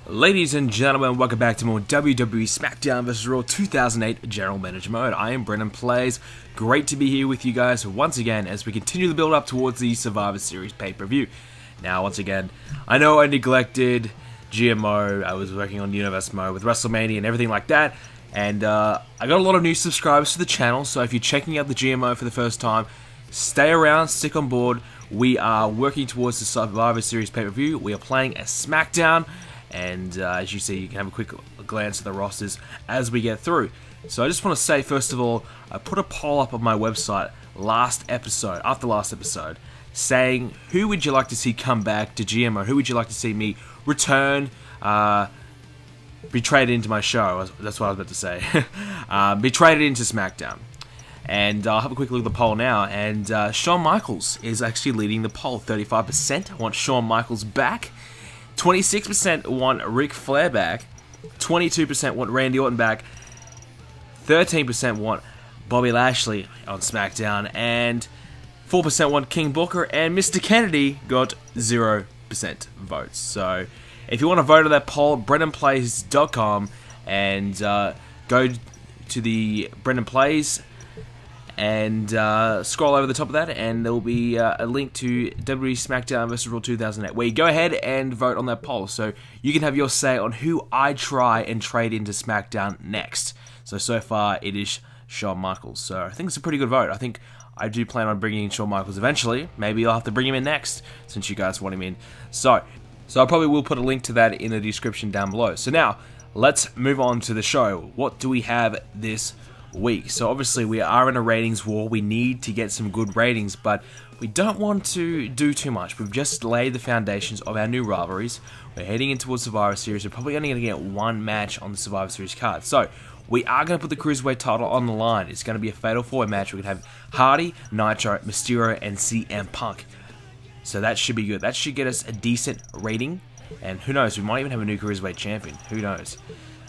Ladies and gentlemen, welcome back to more WWE Smackdown vs. Raw 2008 General Manager Mode. I am BrendenPlayz. Great to be here with you guys once again as we continue the build up towards the Survivor Series pay-per-view. Now, once again, I know I neglected GMO. I was working on Universe Mode with WrestleMania and everything like that. And I got a lot of new subscribers to the channel, so if you're checking out the GMO for the first time, stay around, stick on board. We are working towards the Survivor Series pay-per-view. We are playing a Smackdown. And as you see, you can have a quick glance at the rosters as we get through. So I just want to say, first of all, I put a poll up on my website after last episode, saying who would you like to see come back to GMO? Who would you like to see me return, be traded into my show? That's what I was about to say. Be traded into SmackDown. And I'll have a quick look at the poll now. And Shawn Michaels is actually leading the poll, 35%. I want Shawn Michaels back. 26% want Ric Flair back, 22% want Randy Orton back, 13% want Bobby Lashley on SmackDown, and 4% want King Booker, and Mr. Kennedy got 0% votes. So if you want to vote on that poll, BrendenPlayz.com, and go to the BrendenPlayz and scroll over the top of that, and there will be a link to WWE Smackdown vs. Raw 2008, where you go ahead and vote on that poll, so you can have your say on who I try and trade into SmackDown next. So far it is Shawn Michaels, so I think it's a pretty good vote. I think I do plan on bringing in Shawn Michaels eventually. Maybe I'll have to bring him in next, since you guys want him in. So I probably will put a link to that in the description down below. So now, let's move on to the show. What do we have this week? So obviously we are in a ratings war. We need to get some good ratings, but we don't want to do too much. We've just laid the foundations of our new rivalries. We're heading in towards Survivor Series. We're probably only going to get one match on the Survivor Series card. So we are going to put the Cruiserweight title on the line. It's going to be a Fatal 4-Way match. We're going to have Hardy, Nitro, Mysterio, and CM Punk. So that should be good. That should get us a decent rating. And who knows, we might even have a new Cruiserweight champion. Who knows?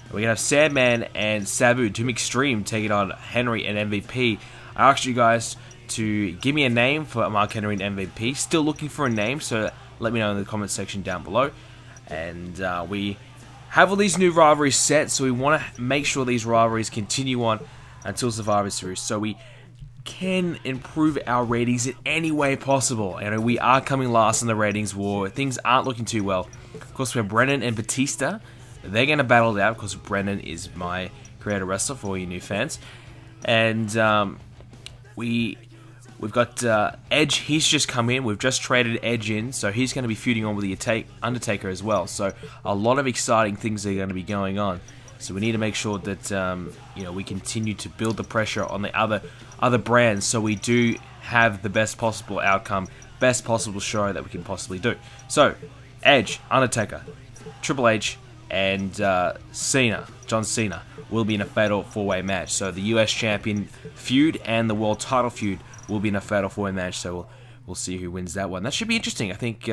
We're going to have Sandman and Sabu, Doom Extreme, taking on Henry and MVP. I asked you guys to give me a name for Mark Henry and MVP. Still looking for a name, so let me know in the comment section down below. And we have all these new rivalries set, so we want to make sure these rivalries continue on until Survivor Series, so we can improve our ratings in any way possible. And we are coming last in the ratings war. Things aren't looking too well. Of course, we have Brendan and Batista. They're going to battle it out because Brendan is my creator wrestler for all you new fans. And we've got Edge. He's just come in. We've just traded Edge in, so he's going to be feuding on with the Undertaker as well. So a lot of exciting things are going to be going on. So we need to make sure that we continue to build the pressure on the other brands, so we do have the best possible outcome, best possible show that we can possibly do. So Edge, Undertaker, Triple H, and John Cena will be in a Fatal 4-Way match. So the US Champion feud and the World Title feud will be in a Fatal 4-Way match. So we'll see who wins that one. That should be interesting. I think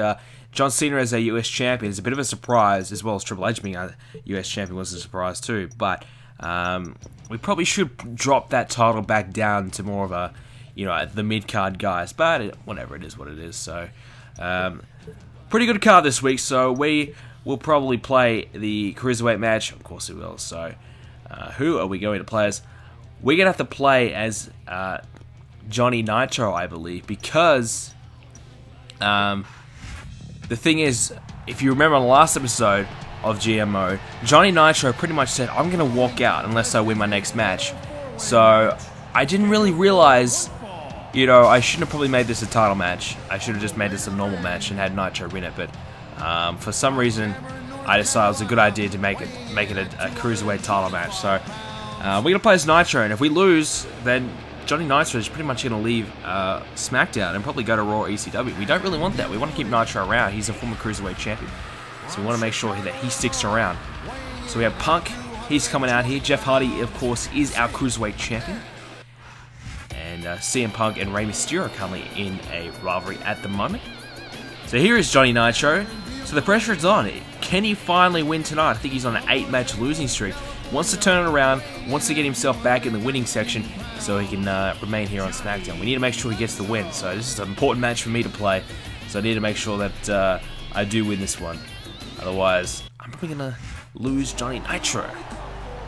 John Cena as a US Champion is a bit of a surprise, as well as Triple H being a US Champion was a surprise too. But we probably should drop that title back down to more of a, the mid-card guys. But whatever, it is what it is. So pretty good card this week. So we'll probably play the Cruiserweight match. Of course we will. So, who are we going to play as? We're going to have to play as Johnny Nitro, I believe, because the thing is, if you remember on the last episode of GMO, Johnny Nitro pretty much said, I'm going to walk out unless I win my next match. So, I didn't really realize, I shouldn't have probably made this a title match. I should have just made this a normal match and had Nitro win it, but for some reason, I decided it was a good idea to make it a Cruiserweight title match. So we're going to play as Nitro, and if we lose, then Johnny Nitro is pretty much going to leave SmackDown and probably go to Raw or ECW. We don't really want that. We want to keep Nitro around. He's a former Cruiserweight champion, so we want to make sure that he sticks around. So we have Punk. He's coming out here. Jeff Hardy, of course, is our Cruiserweight champion. And CM Punk and Rey Mysterio are currently in a rivalry at the moment. So here is Johnny Nitro. So the pressure is on. Can he finally win tonight? I think he's on an 8-match losing streak. Wants to turn it around, wants to get himself back in the winning section so he can remain here on SmackDown. We need to make sure he gets the win. So this is an important match for me to play. So I need to make sure that I do win this one. Otherwise, I'm probably going to lose Johnny Nitro.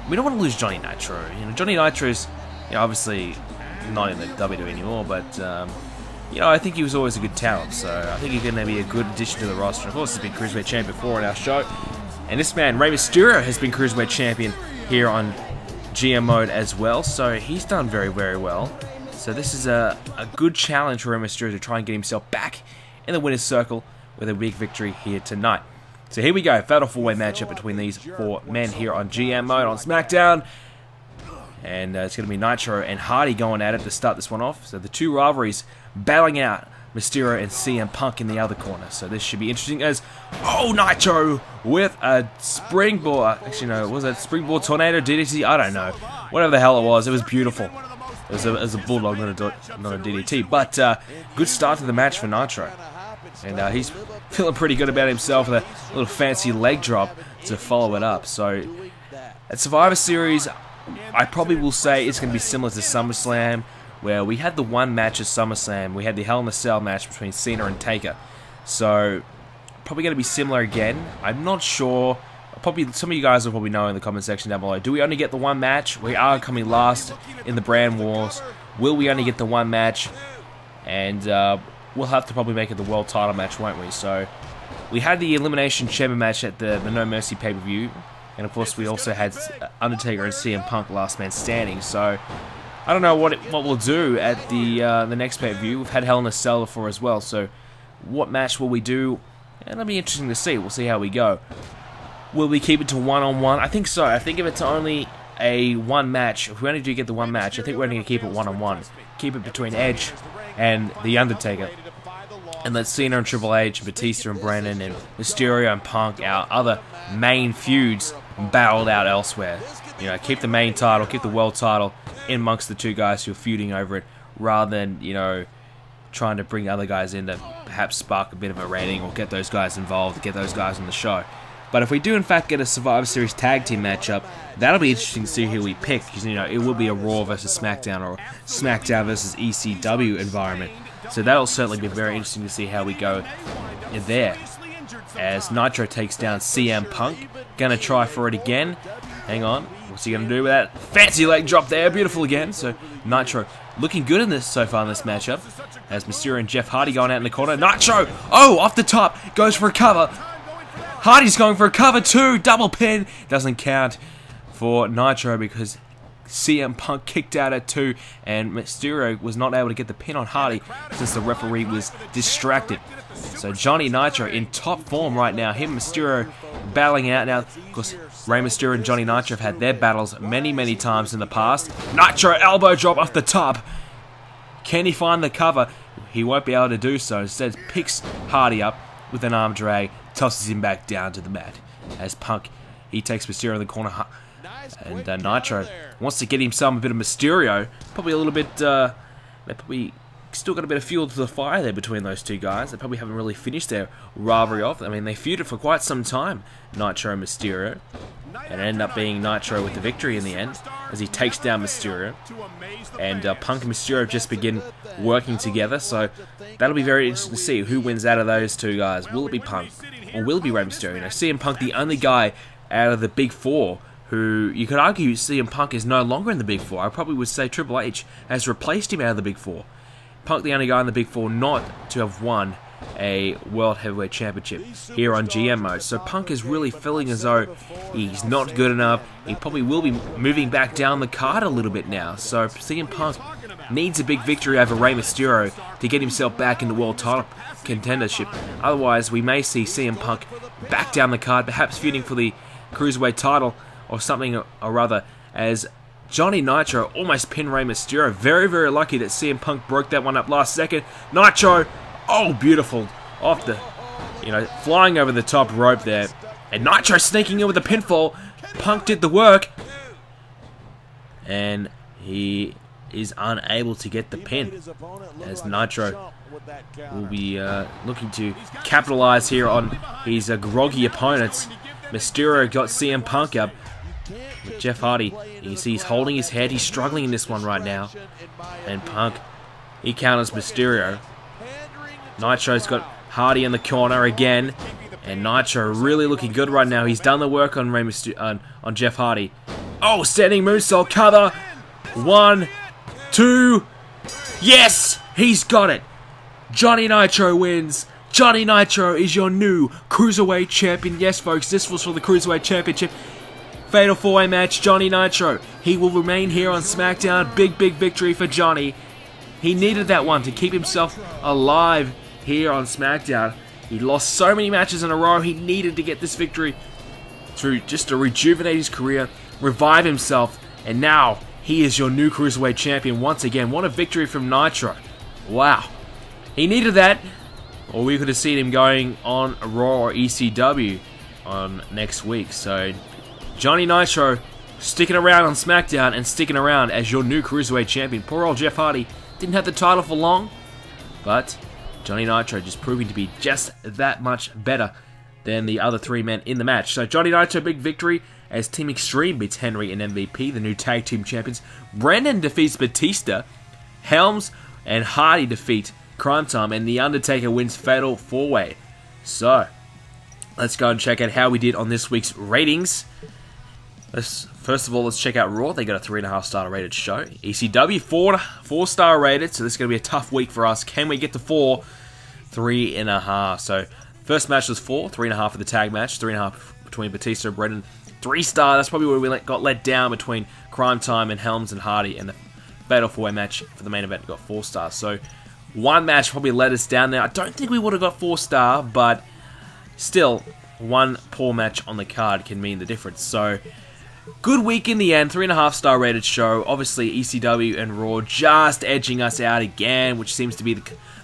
We don't want to lose Johnny Nitro. You know, Johnny Nitro's, you know, obviously not in the WWE anymore, but you know, I think he was always a good talent. So I think he's going to be a good addition to the roster. Of course, he's been Cruiserweight Champion before on our show, and this man, Rey Mysterio, has been Cruiserweight Champion here on GM mode as well. So he's done very, very well. So this is a good challenge for Rey Mysterio to try and get himself back in the winner's circle with a big victory here tonight. So here we go, fatal four-way matchup between these four men here on GM mode on SmackDown. And it's going to be Nitro and Hardy going at it to start this one off. So the two rivalries battling out, Mysterio and CM Punk in the other corner. So this should be interesting as, oh, Nitro with a springboard. Actually, no, was it springboard tornado DDT? I don't know. Whatever the hell it was beautiful. It was a bulldog, not a DDT. But good start to the match for Nitro. And he's feeling pretty good about himself with a little fancy leg drop to follow it up. So at Survivor Series, I probably will say it's going to be similar to SummerSlam, where we had the one match at SummerSlam. We had the Hell in a Cell match between Cena and Taker. So probably going to be similar again. I'm not sure. Probably some of you guys will probably know in the comment section down below. Do we only get the one match? We are coming last in the brand wars. Will we only get the one match? And we'll have to probably make it the world title match, won't we? So we had the Elimination Chamber match at the No Mercy pay-per-view. And of course we also had Undertaker and CM Punk last man standing. So I don't know what we'll do at the next pay-per-view. We've had Hell in a Cell before as well. So what match will we do? And it'll be interesting to see. We'll see how we go. Will we keep it to one-on-one? I think so. I think if it's only a one match, if we only do get the one match, I think we're going to keep it one-on-one. Keep it between Edge and The Undertaker. And let Cena and Triple H, Batista and Brandon, and Mysterio and Punk, our other main feuds, battled out elsewhere. You know, keep the main title, keep the world title in amongst the two guys who are feuding over it, rather than, you know, trying to bring other guys in to perhaps spark a bit of a rating or get those guys involved, get those guys on the show. But if we do in fact get a Survivor Series tag team matchup, that'll be interesting to see who we pick, because, you know, it will be a Raw versus SmackDown or SmackDown versus ECW environment. So that'll certainly be very interesting to see how we go in there. As Nitro takes down CM Punk. Gonna try for it again. Hang on. What's he gonna do with that? Fancy leg drop there. Beautiful again. So Nitro looking good in this so far in this matchup. As Mysterio and Jeff Hardy going out in the corner. Nitro! Oh, off the top. Goes for a cover. Hardy's going for a cover too. Double pin. Doesn't count for Nitro because CM Punk kicked out at 2, and Mysterio was not able to get the pin on Hardy since the referee was distracted. So Johnny Nitro in top form right now. Him and Mysterio battling out now. Of course, Rey Mysterio and Johnny Nitro have had their battles many, many times in the past. Nitro elbow drop off the top. Can he find the cover? He won't be able to do so. Instead, picks Hardy up with an arm drag, tosses him back down to the mat. As Punk, he takes Mysterio in the corner. And Nitro wants to get himself a bit of Mysterio. Probably a little bit, they probably still got a bit of fuel to the fire there between those two guys. They probably haven't really finished their rivalry off. I mean, they feuded for quite some time, Nitro and Mysterio. And it ended up being Nitro with the victory in the end, as he takes down Mysterio. And Punk and Mysterio just begin working together, so that'll be very interesting to see who wins out of those two guys. Will it be Punk, or will it be Rey Mysterio? You know, CM Punk, the only guy out of the Big Four who, you could argue CM Punk is no longer in the Big Four. I probably would say Triple H has replaced him out of the Big Four. Punk, the only guy in the Big Four not to have won a World Heavyweight Championship here on GM mode. So Punk is really feeling as though he's not good enough. He probably will be moving back down the card a little bit now. So CM Punk needs a big victory over Rey Mysterio to get himself back in the world title contendership. Otherwise, we may see CM Punk back down the card, perhaps feuding for the Cruiserweight title or something or other, as Johnny Nitro almost pinned Rey Mysterio. Very, very lucky that CM Punk broke that one up last second. Nitro, oh, beautiful. Off the, you know, flying over the top rope there. And Nitro sneaking in with a pinfall. Punk did the work. And he is unable to get the pin, as Nitro will be looking to capitalize here on his groggy opponents. Mysterio got CM Punk up. With Jeff Hardy, you can see he's holding his head. He's struggling in this one right now. And Punk, he counters Mysterio. Nitro's got Hardy in the corner again. And Nitro really looking good right now. He's done the work on on Jeff Hardy. Oh, standing moonsault cover. 1, 2. Yes! He's got it. Johnny Nitro wins. Johnny Nitro is your new Cruiserweight Champion. Yes, folks, this was for the Cruiserweight Championship. Fatal 4-way match, Johnny Nitro. He will remain here on SmackDown. Big victory for Johnny. He needed that one to keep himself alive here on SmackDown. He lost so many matches in a row. He needed to get this victory to rejuvenate his career, revive himself, and now he is your new Cruiserweight Champion once again. What a victory from Nitro. Wow. He needed that, or we could have seen him going on Raw or ECW on next week. So, Johnny Nitro sticking around on SmackDown and sticking around as your new Cruiserweight Champion. Poor old Jeff Hardy didn't have the title for long, but Johnny Nitro just proving to be just that much better than the other 3 men in the match. So Johnny Nitro, big victory as Team Extreme beats Henry and MVP, the new tag team champions. Brendan defeats Batista. Helms and Hardy defeat Crime Time, and The Undertaker wins Fatal 4-way. So, let's go and check out how we did on this week's ratings. First of all, let's check out Raw. They got a 3.5 star rated show. ECW, 4 star rated, so this is going to be a tough week for us. Can we get to 4? 3.5. So, first match was 4, 3.5 for the tag match, 3.5 between Batista and Brendan. 3 star, that's probably where we got let down between Crime Time and Helms and Hardy, and the Fatal 4-way match for the main event got 4 stars. So, one match probably let us down there. I don't think we would have got 4 star, but still, one poor match on the card can mean the difference. So, good week in the end, 3.5 star rated show. Obviously, ECW and Raw just edging us out again, which seems to be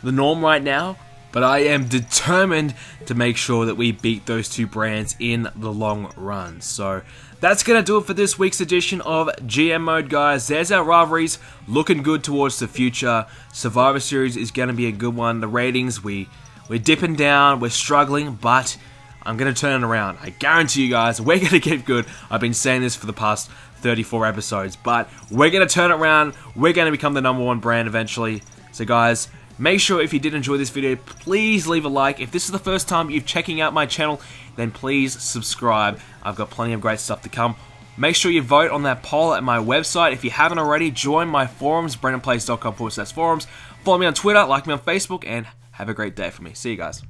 the norm right now. But I am determined to make sure that we beat those 2 brands in the long run. So, that's going to do it for this week's edition of GM Mode, guys. There's our rivalries looking good towards the future. Survivor Series is going to be a good one. The ratings, we're dipping down, we're struggling, but I'm going to turn it around. I guarantee you guys, we're going to get good. I've been saying this for the past 34 episodes, but we're going to turn it around. We're going to become the #1 brand eventually. So guys, make sure if you did enjoy this video, please leave a like. If this is the first time you're checking out my channel, then please subscribe. I've got plenty of great stuff to come. Make sure you vote on that poll at my website. If you haven't already, join my forums, BrendenPlayz.com/forums. Follow me on Twitter, like me on Facebook, and have a great day for me. See you guys.